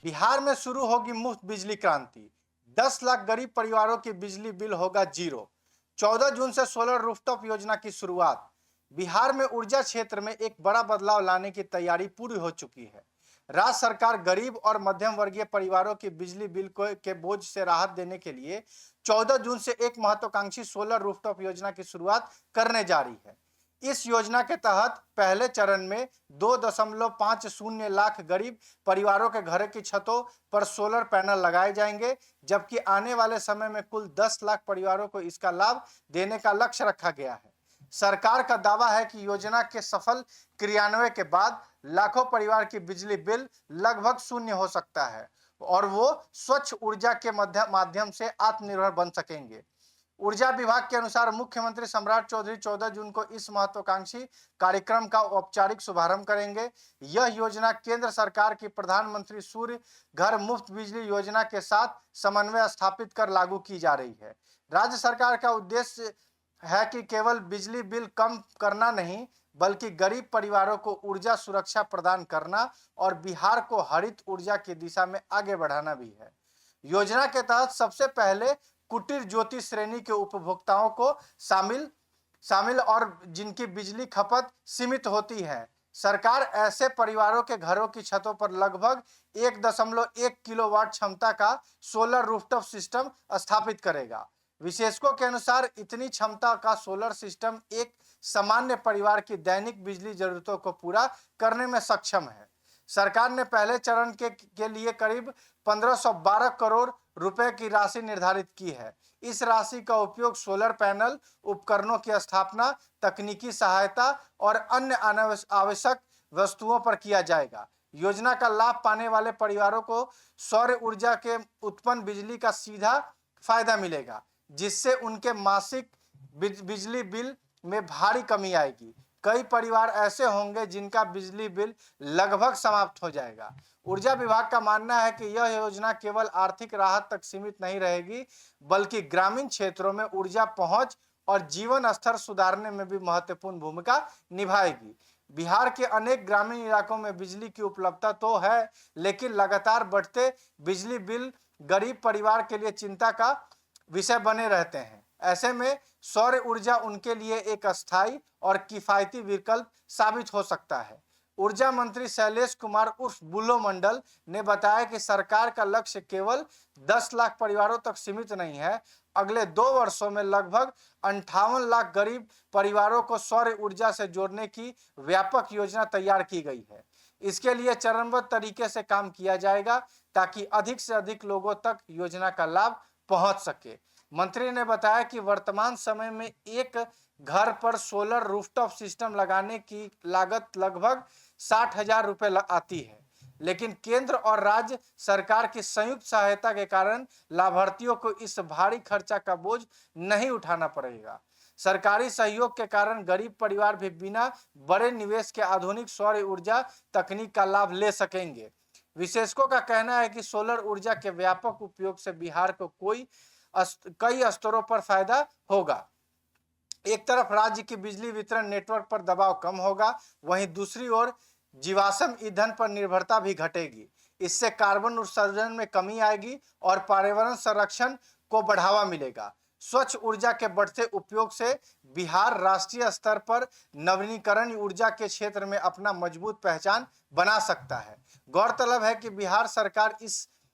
बिहार में शुरू होगी मुफ्त बिजली क्रांति। 10 लाख गरीब परिवारों की बिजली बिल होगा जीरो। 14 जून से सोलर रूफटॉप योजना की शुरुआत। बिहार में ऊर्जा क्षेत्र में एक बड़ा बदलाव लाने की तैयारी पूरी हो चुकी है। राज्य सरकार गरीब और मध्यम वर्गीय परिवारों की बिजली बिल के बोझ से राहत देने के लिए 14 जून से एक महत्वाकांक्षी सोलर रूफटॉप योजना की शुरुआत करने जा रही है। इस योजना के तहत पहले चरण में 2.50 लाख गरीब परिवारों के घर की छतों पर सोलर पैनल लगाए जाएंगे, जबकि आने वाले समय में कुल 10 लाख परिवारों को इसका लाभ देने का लक्ष्य रखा गया है। सरकार का दावा है कि योजना के सफल क्रियान्वयन के बाद लाखों परिवार की बिजली बिल लगभग शून्य हो सकता है और वो स्वच्छ ऊर्जा के माध्यम से आत्मनिर्भर बन सकेंगे। ऊर्जा विभाग के अनुसार मुख्यमंत्री सम्राट चौधरी 14 जून को इस महत्वाकांक्षी कार्यक्रम का औपचारिक शुभारंभ करेंगे। यह योजना केंद्र सरकार की प्रधानमंत्री सूर्य घर मुफ्त बिजली योजना के साथ समन्वय स्थापित कर लागू की जा रही है। राज्य सरकार का उद्देश्य है कि केवल बिजली बिल कम करना नहीं, बल्कि गरीब परिवारों को ऊर्जा सुरक्षा प्रदान करना और बिहार को हरित ऊर्जा की दिशा में आगे बढ़ाना भी है। योजना के तहत सबसे पहले कुटीर ज्योति श्रेणी के उपभोक्ताओं को शामिल और जिनकी बिजली खपत सीमित होती है। सरकार ऐसे परिवारों के घरों की छतों पर लगभग 1.1 किलोवाट क्षमता का सोलर रूफटॉप सिस्टम स्थापित करेगा। विशेषज्ञों के अनुसार इतनी क्षमता का सोलर सिस्टम एक सामान्य परिवार की दैनिक बिजली जरूरतों को पूरा करने में सक्षम है। सरकार ने पहले चरण के लिए करीब 1512 करोड़ रुपए की राशि निर्धारित की है। इस राशि का उपयोग सोलर पैनल, उपकरणों की स्थापना, तकनीकी सहायता और अन्य आवश्यक वस्तुओं पर किया जाएगा। योजना का लाभ पाने वाले परिवारों को सौर ऊर्जा के उत्पन्न बिजली का सीधा फायदा मिलेगा, जिससे उनके मासिक बिजली बिल में भारी कमी आएगी। कई परिवार ऐसे होंगे जिनका बिजली बिल लगभग समाप्त हो जाएगा। ऊर्जा विभाग का मानना है कि यह योजना केवल आर्थिक राहत तक सीमित नहीं रहेगी, बल्कि ग्रामीण क्षेत्रों में ऊर्जा पहुंच और जीवन स्तर सुधारने में भी महत्वपूर्ण भूमिका निभाएगी। बिहार के अनेक ग्रामीण इलाकों में बिजली की उपलब्धता तो है, लेकिन लगातार बढ़ते बिजली बिल गरीब परिवार के लिए चिंता का विषय बने रहते हैं। ऐसे में सौर ऊर्जा उनके लिए एक अस्थायी और किफायती विकल्प साबित हो सकता है। ऊर्जा मंत्री शैलेश कुमार उर्फ बुल्लो मंडल ने बताया कि सरकार का लक्ष्य केवल 10 लाख परिवारों तक सीमित नहीं है। अगले 2 वर्षों में लगभग 58 लाख गरीब परिवारों को सौर ऊर्जा से जोड़ने की व्यापक योजना तैयार की गई है। इसके लिए चरणबद्ध तरीके से काम किया जाएगा ताकि अधिक से अधिक लोगों तक योजना का लाभ पहुंच सके। मंत्री ने बताया कि वर्तमान समय में एक घर पर सोलर रूफटॉप सिस्टम लगाने की लागत लगभग 60,000 रुपए आती है, लेकिन केंद्र और राज्य सरकार की संयुक्त सहायता के कारण लाभार्थियों को इस भारी खर्चा का बोझ नहीं उठाना पड़ेगा। सरकारी सहयोग के कारण गरीब परिवार भी बिना बड़े निवेश के आधुनिक सौर ऊर्जा तकनीक का लाभ ले सकेंगे। विशेषज्ञों का कहना है कि सोलर ऊर्जा के व्यापक उपयोग से बिहार को कई स्तरों पर फायदा होगा। एक तरफ राज्य की बिजली वितरण नेटवर्क पर दबाव कम होगा, वहीं दूसरी ओर जीवाश्म ईंधन पर निर्भरता भी घटेगी। इससे कार्बन उत्सर्जन में कमी आएगी और पर्यावरण संरक्षण को बढ़ावा मिलेगा। स्वच्छ ऊर्जा के बढ़ते उपयोग से बिहार राष्ट्रीय स्तर पर नवीनीकरण ऊर्जा के क्षेत्र में अपना मजबूत पहचान बना सकता है। गौरतलब है कि बिहार सरकार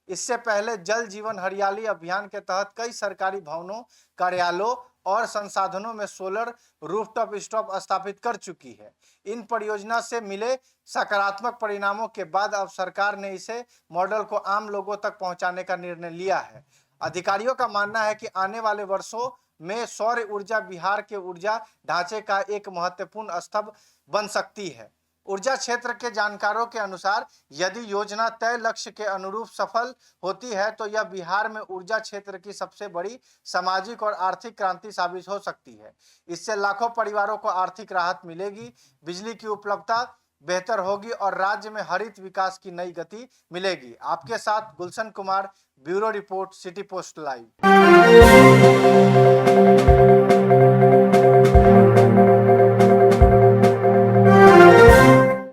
इससे पहले जल जीवन हरियाली अभियान के तहत कई सरकारी भवनों, कार्यालयों और संसाधनों में सोलर रूफटॉप स्थापित कर चुकी है। इन परियोजना से मिले सकारात्मक परिणामों के बाद अब सरकार ने इसे मॉडल को आम लोगों तक पहुंचाने का निर्णय लिया है। अधिकारियों का मानना है कि आने वाले वर्षों में सौर ऊर्जा बिहार के ऊर्जा ढांचे का एक महत्वपूर्ण स्तंभ बन सकती है। ऊर्जा क्षेत्र के जानकारों के अनुसार यदि योजना तय लक्ष्य के अनुरूप सफल होती है तो यह बिहार में ऊर्जा क्षेत्र की सबसे बड़ी सामाजिक और आर्थिक क्रांति साबित हो सकती है। इससे लाखों परिवारों को आर्थिक राहत मिलेगी, बिजली की उपलब्धता बेहतर होगी और राज्य में हरित विकास की नई गति मिलेगी। आपके साथ Gulshan Kumar, bureau report, City Post live.